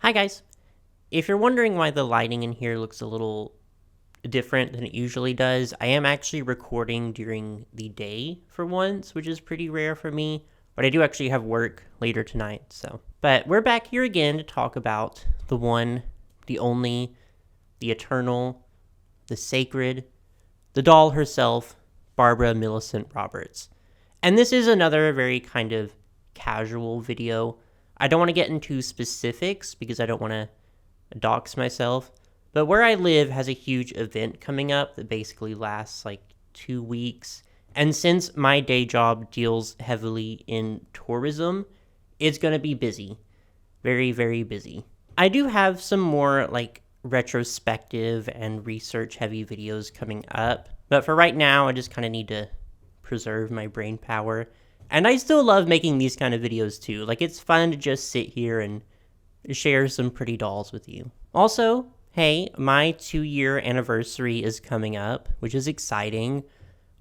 Hi guys. If you're wondering why the lighting in here looks a little different than it usually does, I am actually recording during the day for once, which is pretty rare for me, but I do actually have work later tonight, so. But we're back here again to talk about the one, the only, the eternal, the sacred, the doll herself, Barbara Millicent Roberts. And this is another very kind of casual video. I don't want to get into specifics because I don't want to dox myself, but where I live has a huge event coming up that basically lasts like 2 weeks. And since my day job deals heavily in tourism, it's going to be busy. Very, very busy. I do have some more like retrospective and research heavy videos coming up, but for right now, I just kind of need to preserve my brain power. And I still love making these kind of videos too. Like, it's fun to just sit here and share some pretty dolls with you. Also, hey, my 2-year anniversary is coming up, which is exciting.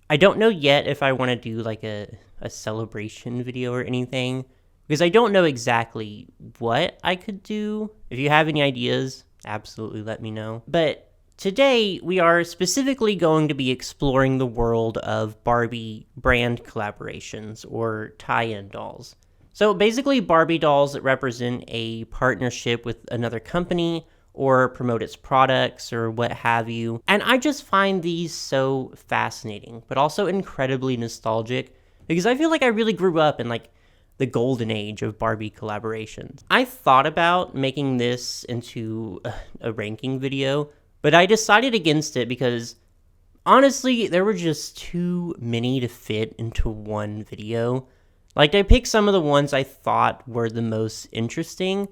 I don't know yet if I want to do like a celebration video or anything, because I don't know exactly what I could do. If you have any ideas, absolutely let me know. But today, we are specifically going to be exploring the world of Barbie brand collaborations, or tie-in dolls. So basically, Barbie dolls that represent a partnership with another company, or promote its products, or what have you. And I just find these so fascinating, but also incredibly nostalgic, because I feel like I really grew up in like the golden age of Barbie collaborations. I thought about making this into a ranking video, but I decided against it because, honestly, there were just too many to fit into one video. Like, I picked some of the ones I thought were the most interesting,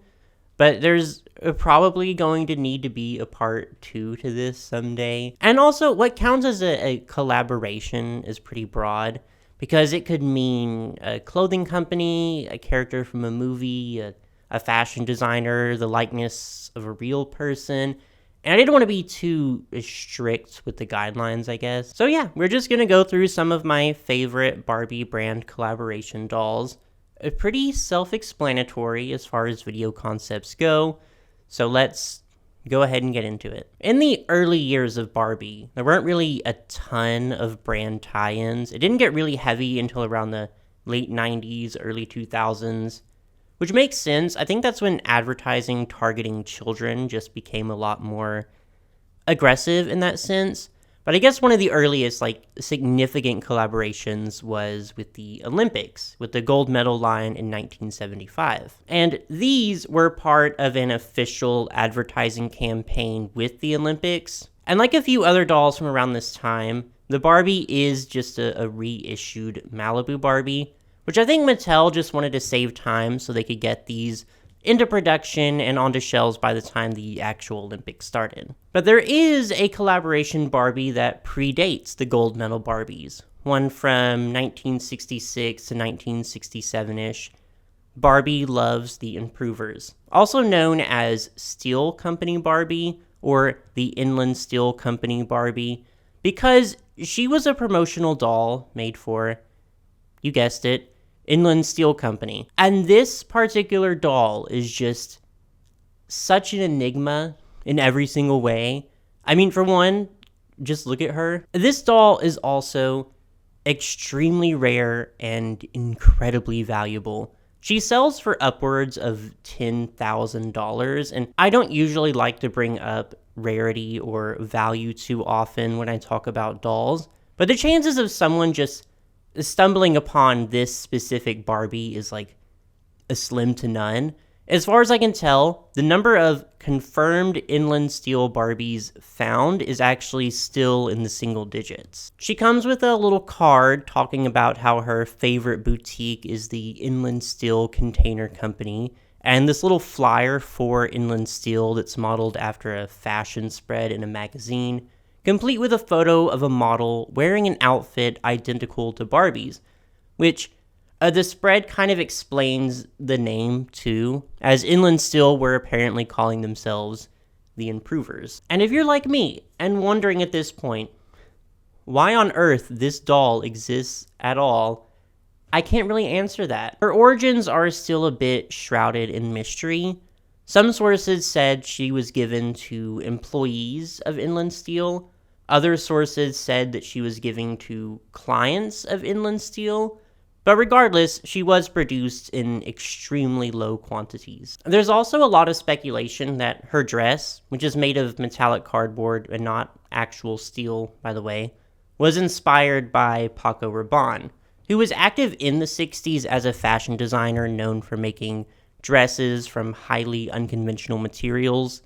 but there's probably going to need to be a part 2 to this someday. And also, what counts as a collaboration is pretty broad, because it could mean a clothing company, a character from a movie, a fashion designer, the likeness of a real person. And I didn't want to be too strict with the guidelines, I guess. So yeah, we're just going to go through some of my favorite Barbie brand collaboration dolls. Pretty self-explanatory as far as video concepts go. So let's go ahead and get into it. In the early years of Barbie, there weren't really a ton of brand tie-ins. It didn't get really heavy until around the late 90s, early 2000s. Which makes sense. I think that's when advertising targeting children just became a lot more aggressive in that sense. But I guess one of the earliest, like, significant collaborations was with the Olympics, with the gold medal line in 1975. And these were part of an official advertising campaign with the Olympics. And like a few other dolls from around this time, the Barbie is just a reissued Malibu Barbie, which I think Mattel just wanted to save time so they could get these into production and onto shelves by the time the actual Olympics started. But there is a collaboration Barbie that predates the gold medal Barbies, one from 1966 to 1967-ish. Barbie Loves the Improvers, also known as Steel Company Barbie or the Inland Steel Company Barbie, because she was a promotional doll made for, you guessed it, Inland Steel Company. And this particular doll is just such an enigma in every single way. I mean, for one, just look at her. This doll is also extremely rare and incredibly valuable. She sells for upwards of $10,000, and I don't usually like to bring up rarity or value too often when I talk about dolls, but the chances of someone just stumbling upon this specific Barbie is like a slim to none. As far as I can tell, the number of confirmed Inland Steel Barbies found is actually still in the single digits. She comes with a little card talking about how her favorite boutique is the Inland Steel Container Company, and this little flyer for Inland Steel that's modeled after a fashion spread in a magazine, complete with a photo of a model wearing an outfit identical to Barbie's, which the spread kind of explains the name too, as Inland Steel were apparently calling themselves the Improvers. And if you're like me and wondering at this point why on earth this doll exists at all, I can't really answer that. Her origins are still a bit shrouded in mystery, Some sources said she was given to employees of Inland Steel. Other sources said that she was given to clients of Inland Steel. But regardless, she was produced in extremely low quantities. There's also a lot of speculation that her dress, which is made of metallic cardboard and not actual steel, by the way, was inspired by Paco Rabanne, who was active in the 60s as a fashion designer known for making dresses from highly unconventional materials,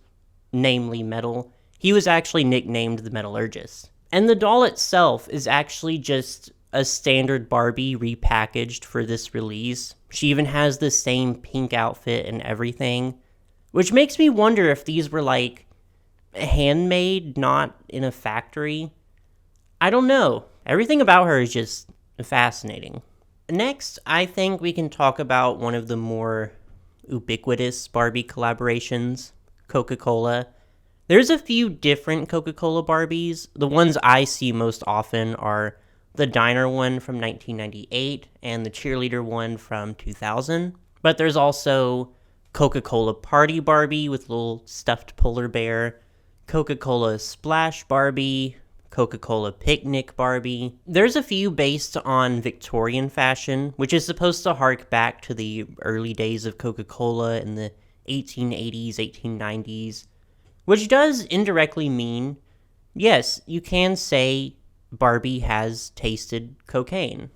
namely metal. He was actually nicknamed the Metallurgist. And the doll itself is actually just a standard Barbie repackaged for this release. She even has the same pink outfit and everything, which makes me wonder if these were like handmade, not in a factory. I don't know. Everything about her is just fascinating. Next, I think we can talk about one of the more ubiquitous Barbie collaborations, Coca-Cola. There's a few different Coca-Cola Barbies. The ones I see most often are the diner one from 1998 and the cheerleader one from 2000. But there's also Coca-Cola Party Barbie with a little stuffed polar bear, Coca-Cola Splash Barbie, Coca-Cola Picnic Barbie. There's a few based on Victorian fashion, which is supposed to hark back to the early days of Coca-Cola in the 1880s, 1890s, which does indirectly mean, yes, you can say Barbie has tasted cocaine.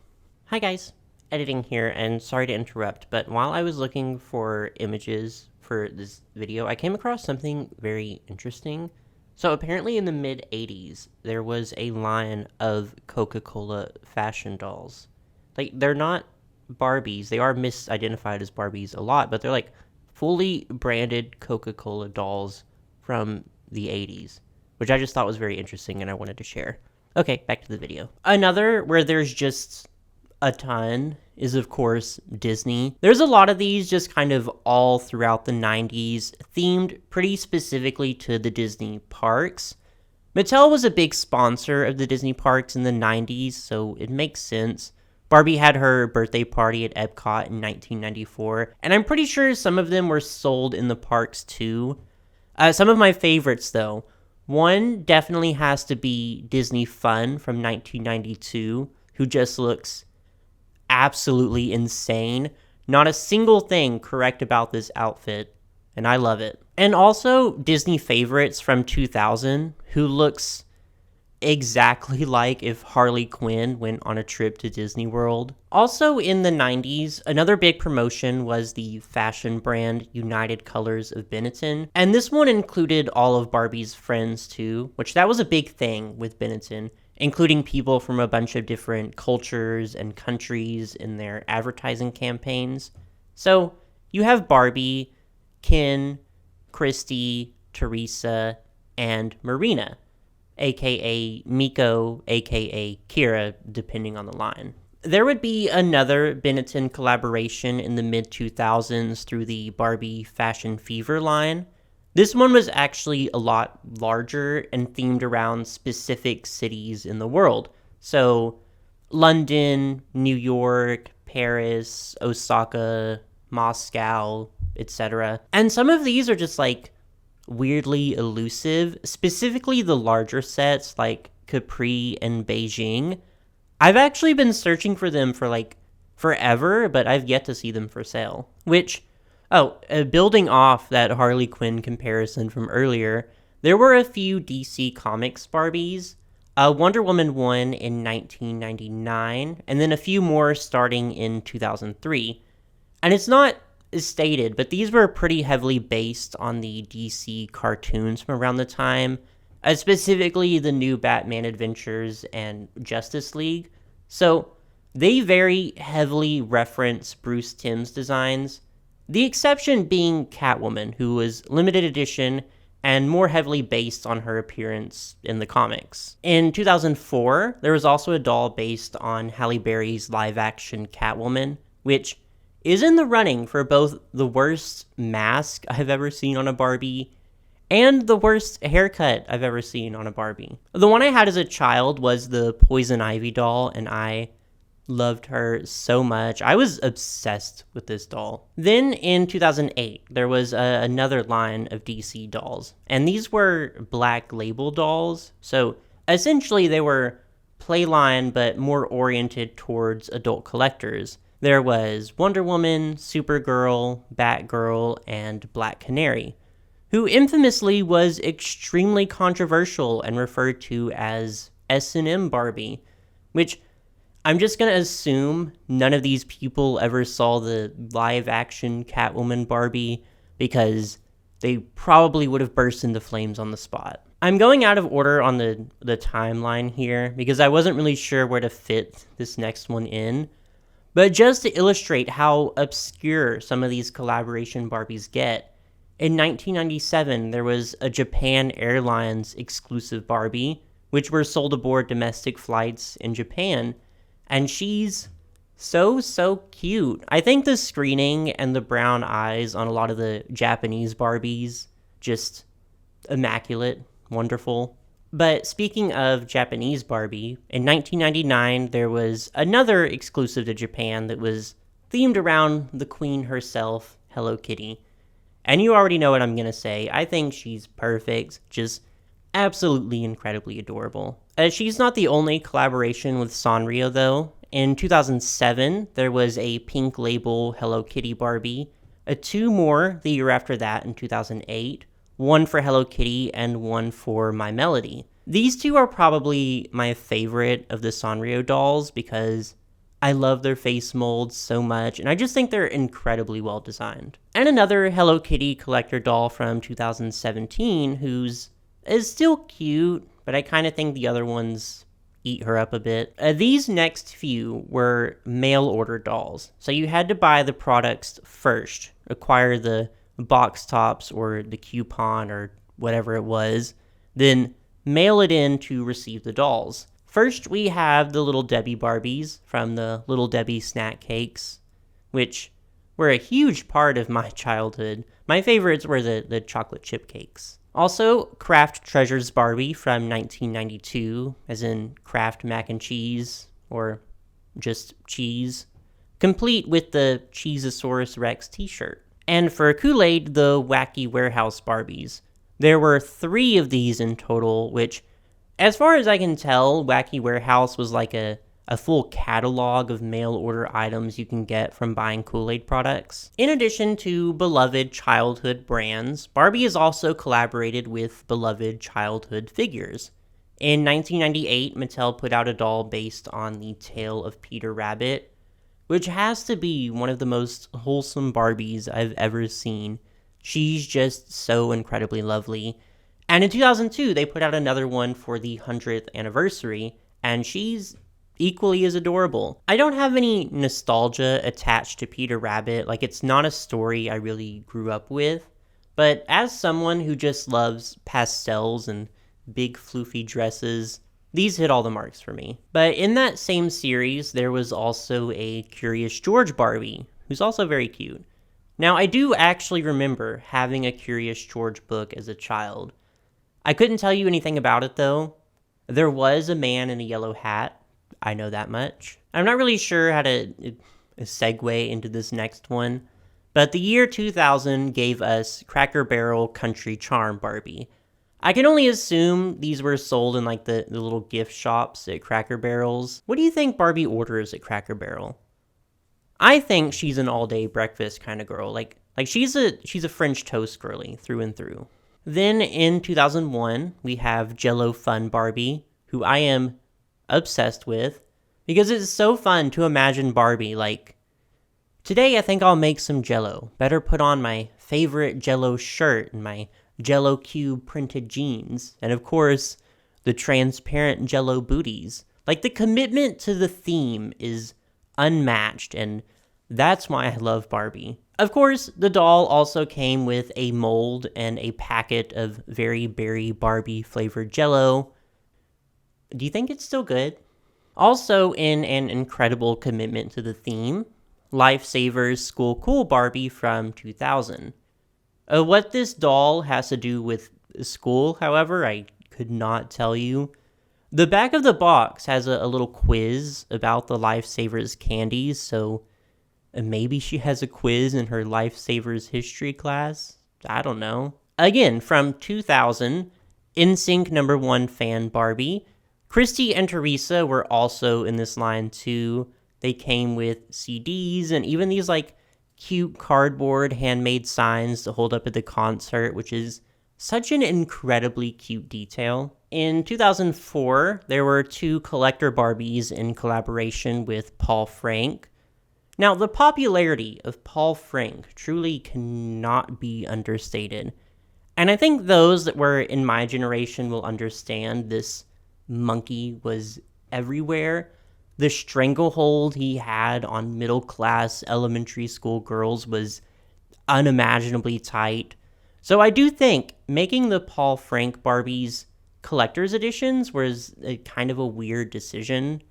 Hi guys, editing here, and sorry to interrupt, but while I was looking for images for this video, I came across something very interesting. So apparently in the mid-80s, there was a line of Coca-Cola fashion dolls. Like, they're not Barbies. They are misidentified as Barbies a lot, but they're like fully branded Coca-Cola dolls from the 80s, which I just thought was very interesting and I wanted to share. Okay, back to the video. Another where there's just a ton is, of course, Disney. There's a lot of these just kind of all throughout the 90s, themed pretty specifically to the Disney parks. Mattel was a big sponsor of the Disney parks in the 90s, so it makes sense. Barbie had her birthday party at Epcot in 1994, and I'm pretty sure some of them were sold in the parks too. Some of my favorites, though. One definitely has to be Disney Fun from 1992, who just looks absolutely insane. Not a single thing correct about this outfit, and I love it. And also Disney Favorites from 2000, who looks exactly like if Harley Quinn went on a trip to Disney World. Also in the 90s, another big promotion was the fashion brand United Colors of Benetton, and this one included all of Barbie's friends too, which that was a big thing with Benetton, including people from a bunch of different cultures and countries in their advertising campaigns. So you have Barbie, Ken, Christy, Teresa, and Marina, aka Miko, aka Kira, depending on the line. There would be another Benetton collaboration in the mid-2000s through the Barbie Fashion Fever line. This one was actually a lot larger and themed around specific cities in the world. So London, New York, Paris, Osaka, Moscow, etc. And some of these are just like weirdly elusive, specifically the larger sets like Capri and Beijing. I've actually been searching for them for like forever, but I've yet to see them for sale. Which, building off that Harley Quinn comparison from earlier, there were a few DC Comics Barbies. Wonder Woman 1 in 1999, and then a few more starting in 2003. And it's not stated, but these were pretty heavily based on the DC cartoons from around the time, specifically the new Batman Adventures and Justice League. So they very heavily reference Bruce Timm's designs, the exception being Catwoman, who was limited edition and more heavily based on her appearance in the comics. In 2004, there was also a doll based on Halle Berry's live-action Catwoman, which is in the running for both the worst mask I've ever seen on a Barbie and the worst haircut I've ever seen on a Barbie. The one I had as a child was the Poison Ivy doll, and I loved her so much. I was obsessed with this doll. Then in 2008, there was another line of DC dolls, and these were Black Label dolls. So essentially, they were Playline, but more oriented towards adult collectors. There was Wonder Woman, Supergirl, Batgirl, and Black Canary, who infamously was extremely controversial and referred to as S&M Barbie, which I'm just going to assume none of these people ever saw the live-action Catwoman Barbie because they probably would have burst into flames on the spot. I'm going out of order on the timeline here because I wasn't really sure where to fit this next one in. But just to illustrate how obscure some of these collaboration Barbies get, in 1997 there was a Japan Airlines exclusive Barbie, which were sold aboard domestic flights in Japan, and she's so cute. I think the screening and the brown eyes on a lot of the Japanese Barbies, just immaculate. Wonderful. But speaking of Japanese Barbie, in 1999, there was another exclusive to Japan that was themed around the queen herself, Hello Kitty. And you already know what I'm going to say. I think she's perfect, just absolutely incredibly adorable. She's not the only collaboration with Sanrio, though. In 2007, there was a pink label Hello Kitty Barbie, two more the year after that in 2008, one for Hello Kitty and one for My Melody. These two are probably my favorite of the Sanrio dolls because I love their face molds so much, and I just think they're incredibly well designed. And another Hello Kitty collector doll from 2017 is still cute, but I kind of think the other ones eat her up a bit. These next few were mail order dolls, so you had to buy the products first, acquire the box tops or the coupon or whatever it was, then mail it in to receive the dolls. First, we have the Little Debbie Barbies from the Little Debbie snack cakes, which were a huge part of my childhood. My favorites were the chocolate chip cakes. Also, Kraft Treasures Barbie from 1992, as in Kraft mac and cheese, or just cheese, complete with the Cheezosaurus Rex t-shirt. And for Kool-Aid, the Wacky Warehouse Barbies. There were 3 of these in total, which, as far as I can tell, Wacky Warehouse was like a full catalog of mail-order items you can get from buying Kool-Aid products. In addition to beloved childhood brands, Barbie has also collaborated with beloved childhood figures. In 1998, Mattel put out a doll based on the tale of Peter Rabbit, which has to be one of the most wholesome Barbies I've ever seen. She's just so incredibly lovely. And in 2002, they put out another one for the 100th anniversary, and she's equally as adorable. I don't have any nostalgia attached to Peter Rabbit, like it's not a story I really grew up with, but as someone who just loves pastels and big floofy dresses, these hit all the marks for me. But in that same series, there was also a Curious George Barbie, who's also very cute. Now, I do actually remember having a Curious George book as a child. I couldn't tell you anything about it, though. There was a man in a yellow hat. I know that much. I'm not really sure how to segue into this next one, but the year 2000 gave us Cracker Barrel Country Charm Barbie. I can only assume these were sold in like the little gift shops at Cracker Barrels. What do you think Barbie orders at Cracker Barrel? I think she's an all-day breakfast kind of girl. Like she's a French toast girly through and through. Then in 2001, we have Jell-O Fun Barbie, who I am obsessed with because it's so fun to imagine Barbie like, today I think I'll make some Jell-O. Better put on my favorite Jell-O shirt and my Jell-O cube printed jeans, and of course, the transparent Jell-O booties. Like, the commitment to the theme is unmatched, and that's why I love Barbie. Of course, the doll also came with a mold and a packet of Very Berry Barbie flavored Jell-O. Do you think it's still good? Also, in an incredible commitment to the theme, Lifesaver's School Cool Barbie from 2000. What this doll has to do with school, however, I could not tell you. The back of the box has a little quiz about the Lifesavers candies, so maybe she has a quiz in her Lifesavers history class? I don't know. Again, from 2000, NSYNC #1 fan Barbie. Christy and Teresa were also in this line too. They came with CDs and even these like cute cardboard handmade signs to hold up at the concert, which is such an incredibly cute detail. In 2004, there were 2 collector Barbies in collaboration with Paul Frank. Now, the popularity of Paul Frank truly cannot be understated. And I think those that were in my generation will understand this monkey was everywhere. The stranglehold he had on middle-class elementary school girls was unimaginably tight. So I do think making the Paul Frank Barbies collector's editions was a kind of a weird decision.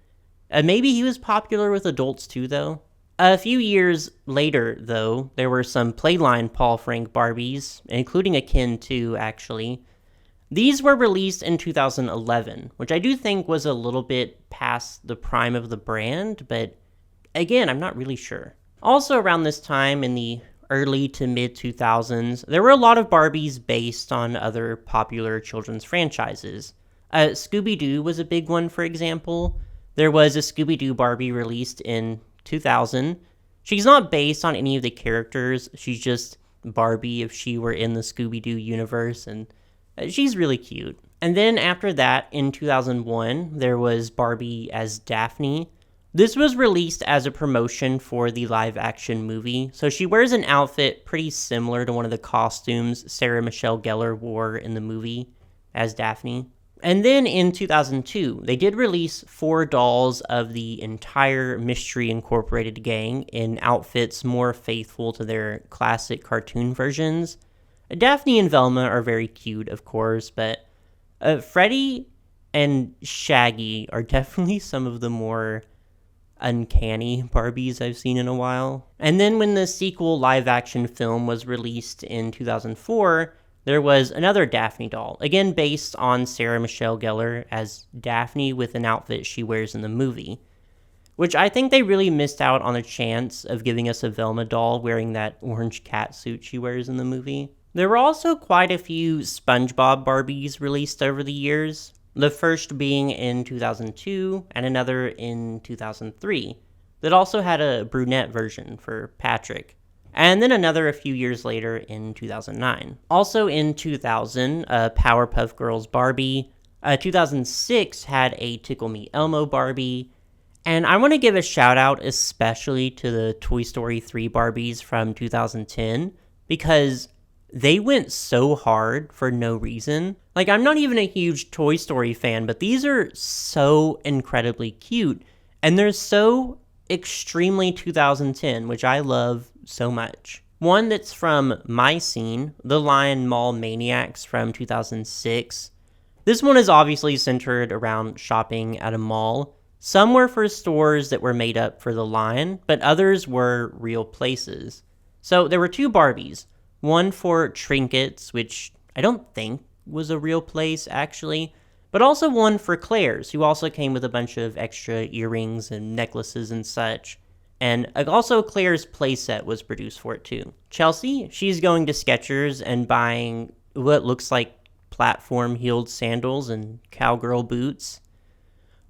Maybe he was popular with adults too, though. A few years later, though, there were some Playline Paul Frank Barbies, including a Ken 2, actually. These were released in 2011, which I do think was a little bit past the prime of the brand, but again, I'm not really sure. Also around this time, in the early to mid 2000s, there were a lot of Barbies based on other popular children's franchises. Scooby-Doo was a big one, for example. There was a Scooby-Doo Barbie released in 2000. She's not based on any of the characters. She's just Barbie if she were in the Scooby-Doo universe, and she's really cute. And then after that, in 2001, there was Barbie as Daphne. This was released as a promotion for the live-action movie, so she wears an outfit pretty similar to one of the costumes Sarah Michelle Gellar wore in the movie as Daphne. And then in 2002, they did release 4 dolls of the entire Mystery Incorporated gang in outfits more faithful to their classic cartoon versions. Daphne and Velma are very cute, of course, but Freddy and Shaggy are definitely some of the more uncanny Barbies I've seen in a while. And then when the sequel live-action film was released in 2004, there was another Daphne doll, again based on Sarah Michelle Gellar as Daphne with an outfit she wears in the movie, which I think they really missed out on a chance of giving us a Velma doll wearing that orange catsuit she wears in the movie. There were also quite a few SpongeBob Barbies released over the years, the first being in 2002 and another in 2003 that also had a brunette version for Patrick. And then another a few years later in 2009. Also in 2000, Powerpuff Girls Barbie. 2006 had a Tickle Me Elmo Barbie. And I want to give a shout out especially to the Toy Story 3 Barbies from 2010 because they went so hard for no reason. Like, I'm not even a huge Toy Story fan, but these are so incredibly cute. And they're so extremely 2010, which I love so much. One that's from my scene, the Lion Mall Maniacs from 2006. This one is obviously centered around shopping at a mall. Some were for stores that were made up for the Lion, but others were real places. So there were 2 Barbies. One for Trinkets, which I don't think was a real place actually, but also one for Claire's, who also came with a bunch of extra earrings and necklaces and such. And also Claire's playset was produced for it too. Chelsea, she's going to Skechers and buying what looks like platform-heeled sandals and cowgirl boots.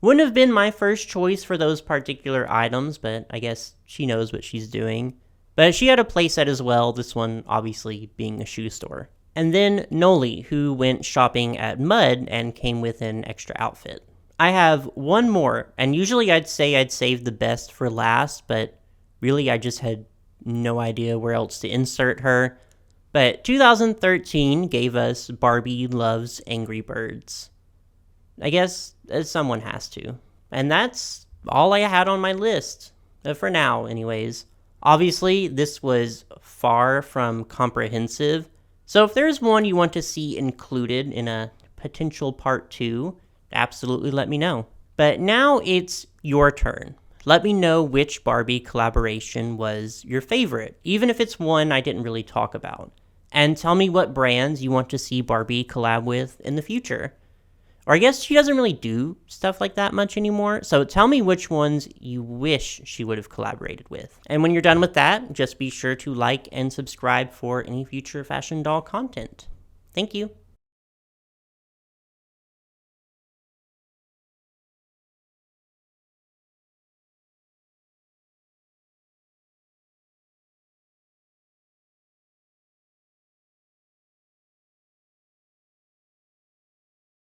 Wouldn't have been my first choice for those particular items, but I guess she knows what she's doing. But she had a playset as well, this one obviously being a shoe store. And then Noli, who went shopping at Mud and came with an extra outfit. I have one more, and usually I'd say I'd save the best for last, but really I just had no idea where else to insert her. But 2013 gave us Barbie Loves Angry Birds. I guess someone has to. And that's all I had on my list, for now anyways. Obviously, this was far from comprehensive, so if there's one you want to see included in a potential part 2, absolutely let me know. But now it's your turn. Let me know which Barbie collaboration was your favorite, even if it's one I didn't really talk about. And tell me what brands you want to see Barbie collab with in the future. Or I guess she doesn't really do stuff like that much anymore. So tell me which ones you wish she would have collaborated with. And when you're done with that, just be sure to like and subscribe for any future fashion doll content. Thank you.